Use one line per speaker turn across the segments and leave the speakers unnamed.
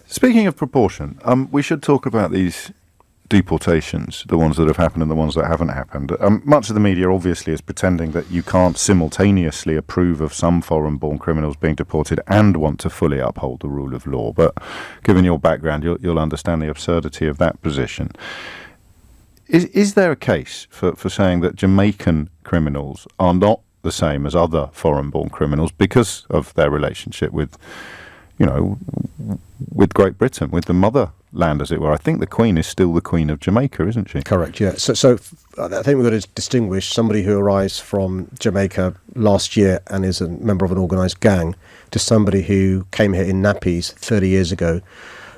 Speaking of proportion, we should talk about these deportations, the ones that have happened and the ones that haven't happened. Much of the media obviously is pretending that you can't simultaneously approve of some foreign-born criminals being deported and want to fully uphold the rule of law. But given your background, you'll understand the absurdity of that position. Is there a case for saying that Jamaican criminals are not the same as other foreign-born criminals because of their relationship with Great Britain, with the motherland, as it were? I think the Queen is still the Queen of Jamaica, isn't she?
Correct, yeah. So I think we've got to distinguish somebody who arrives from Jamaica last year and is a member of an organised gang to somebody who came here in nappies 30 years ago,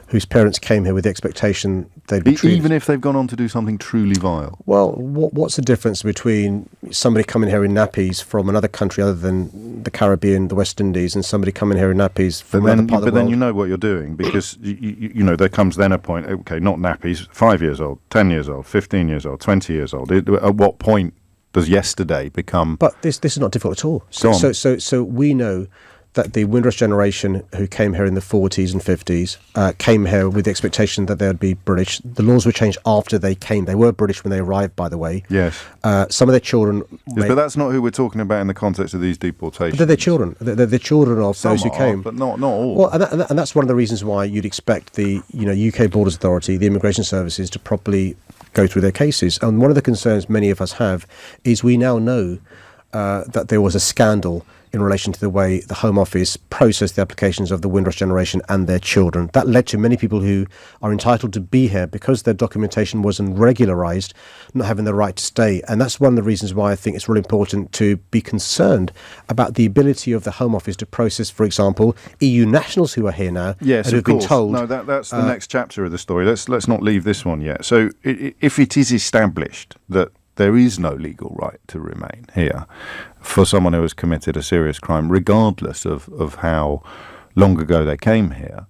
whose parents came here with the expectation they'd be treated.
Even if they've gone on to do something truly vile?
Well, what's the difference between somebody coming here in nappies from another country other than the Caribbean, the West Indies, and somebody coming here in nappies from another part of the world?
But then you know what you're doing, because you know there comes then a point, okay, not nappies, 5 years old, 10 years old, 15 years old, 20 years old. At what point does yesterday become...
But this is not difficult at all. So we know that the Windrush generation who came here in the 40s and 50s came here with the expectation that they would be British. The laws were changed after they came. They were British when they arrived, by the way.
Yes.
Some of their children...
Yes, but that's not who we're talking about in the context of these deportations.
But they're their children. They're the children of
Some
those who came.
But not all.
Well, and that's one of the reasons why you'd expect the UK Borders Authority, the immigration services, to properly go through their cases. And one of the concerns many of us have is we now know that there was a scandal in relation to the way the Home Office processed the applications of the Windrush generation and their children. That led to many people who are entitled to be here because their documentation wasn't regularised, not having the right to stay. And that's one of the reasons why I think it's really important to be concerned about the ability of the Home Office to process, for example, EU nationals who are here now.
Yes,
and
of
who've been
course.
told.
No, that's the next chapter of the story. Let's not leave this one yet. So if it is established that there is no legal right to remain here for someone who has committed a serious crime, regardless of how long ago they came here,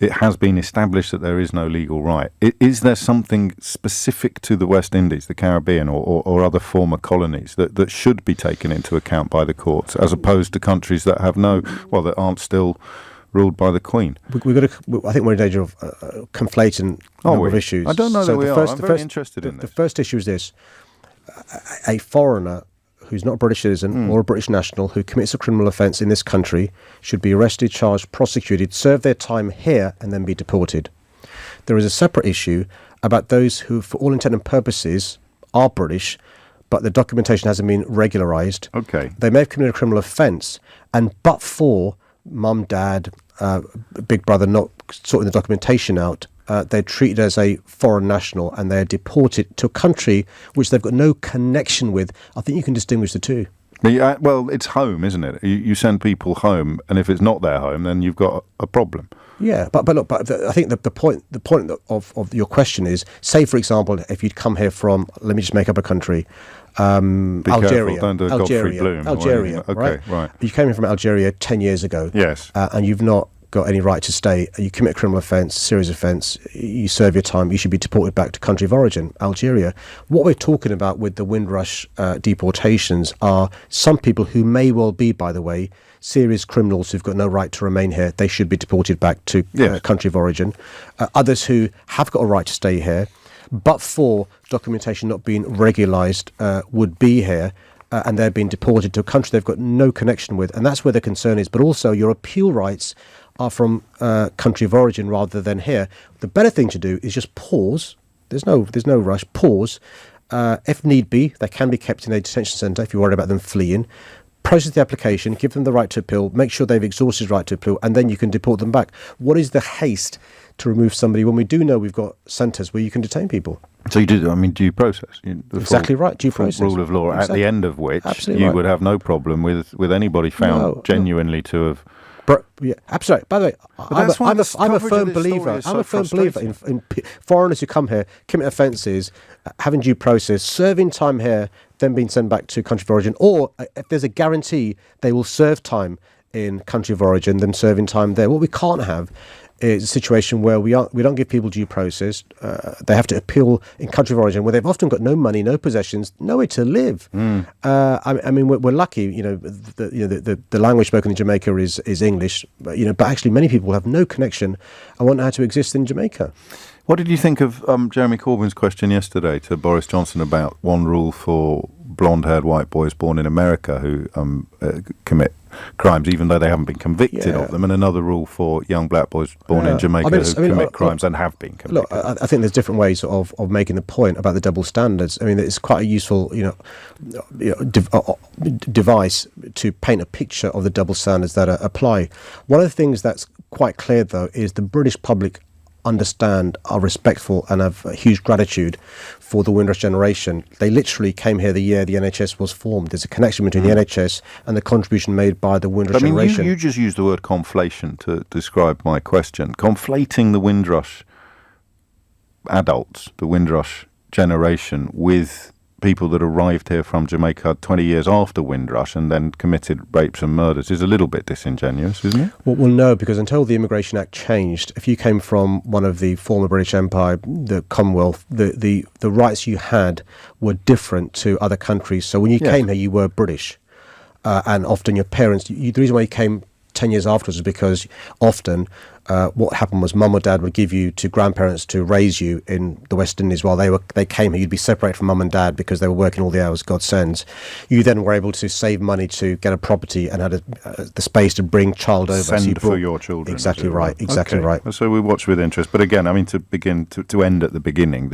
it has been established that there is no legal right. Is there something specific to the West Indies, the Caribbean, or other former colonies that should be taken into account by the courts, as opposed to countries that have that aren't still ruled by the Queen?
I think we're in danger of conflating a number of issues.
I don't know that we are. I'm very interested in this.
The first issue is this. A foreigner who's not a British citizen or a British national who commits a criminal offence in this country should be arrested, charged, prosecuted, serve their time here and then be deported. There is a separate issue about those who, for all intent and purposes, are British, but the documentation hasn't been regularised.
Okay.
They may have committed a criminal offence, and but for mum, dad, big brother not sorting the documentation out, they're treated as a foreign national and they're deported to a country which they've got no connection with. I think you can distinguish the two.
Well, it's home, isn't it? You send people home, and if it's not their home, then you've got a problem.
Yeah, but look, I think the point of your question is, say for example, if you'd come here from, let me just make up a country, Algeria.
Don't do a Godfrey Bloom.
Algeria,
okay, right.
You came here from Algeria 10 years ago.
Yes.
And you've not got any right to stay. You commit a criminal offence, serious offence, you serve your time, you should be deported back to country of origin, Algeria. What we're talking about with the Windrush deportations are some people who may well be, by the way, serious criminals who've got no right to remain here. They should be deported back to country of origin. Others who have got a right to stay here, but for documentation not being regularised, would be here. And they're being deported to a country they've got no connection with. And that's where the concern is. But also your appeal rights are from country of origin rather than here. The better thing to do is just pause. There's no rush. Pause. If need be, they can be kept in a detention centre if you're worried about them fleeing. Process the application, give them the right to appeal, make sure they've exhausted the right to appeal, and then you can deport them back. What is the haste to remove somebody when we do know we've got centres where you can detain people?
So you do, due process.
Exactly right, due process.
Rule of law,
exactly.
At the end of which
Absolutely
you
right.
would have no problem with anybody found genuinely to have...
Yeah, absolutely. By the way, I'm a firm believer. I'm a firm believer in foreigners who come here, commit offences, having due process, serving time here, then being sent back to country of origin, or if there's a guarantee they will serve time in country of origin, then serving time there. What we can't have is a situation where we don't give people due process. They have to appeal in country of origin, where they've often got no money, no possessions, nowhere to live. I mean, we're lucky. The language spoken in Jamaica is English, but actually many people have no connection and won't know how to exist in Jamaica.
What did you think of Jeremy Corbyn's question yesterday to Boris Johnson about one rule for blonde-haired white boys born in America who commit crimes, even though they haven't been convicted of them, and another rule for young black boys born in Jamaica who commit crimes and have been convicted?
Look, I think there's different ways of making the point about the double standards. I mean, it's quite a useful device to paint a picture of the double standards that apply. One of the things that's quite clear, though, is the British public understand, are respectful, and have a huge gratitude for the Windrush generation. They literally came here the year the NHS was formed. There's a connection between the NHS and the contribution made by the Windrush generation.
You just used the word conflation to describe my question. Conflating the Windrush adults, the Windrush generation, with people that arrived here from Jamaica 20 years after Windrush and then committed rapes and murders is a little bit disingenuous, isn't it?
Well, no, because until the Immigration Act changed, if you came from one of the former British Empire, the Commonwealth, the rights you had were different to other countries. So when you came here, you were British. And often your parents, the reason why you came 10 years afterwards is because often what happened was mum or dad would give you to grandparents to raise you in the West Indies while they came here. You'd be separated from mum and dad because they were working all the hours God sends. You then were able to save money to get a property and had the space to bring child over.
Send for your children.
Exactly right. Exactly right.
So we watch with interest. But again, I mean, to end at the beginning,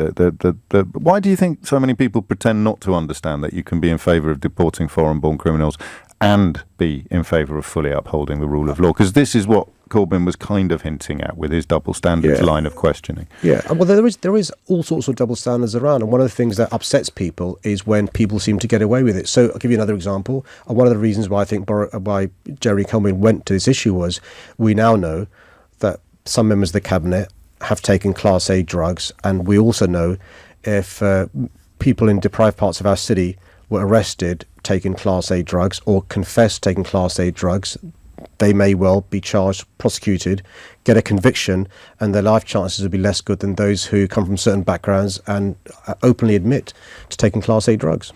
why do you think so many people pretend not to understand that you can be in favour of deporting foreign-born criminals and be in favour of fully upholding the rule of law? Because this is what Corbyn was kind of hinting at with his double standards line of questioning.
Yeah, well, there is all sorts of double standards around, and one of the things that upsets people is when people seem to get away with it. So I'll give you another example. One of the reasons why I think why Jeremy Corbyn went to this issue was we now know that some members of the cabinet have taken Class A drugs, and we also know if people in deprived parts of our city were arrested taking Class A drugs or confessed taking Class A drugs, they may well be charged, prosecuted, get a conviction, and their life chances would be less good than those who come from certain backgrounds and openly admit to taking Class A drugs.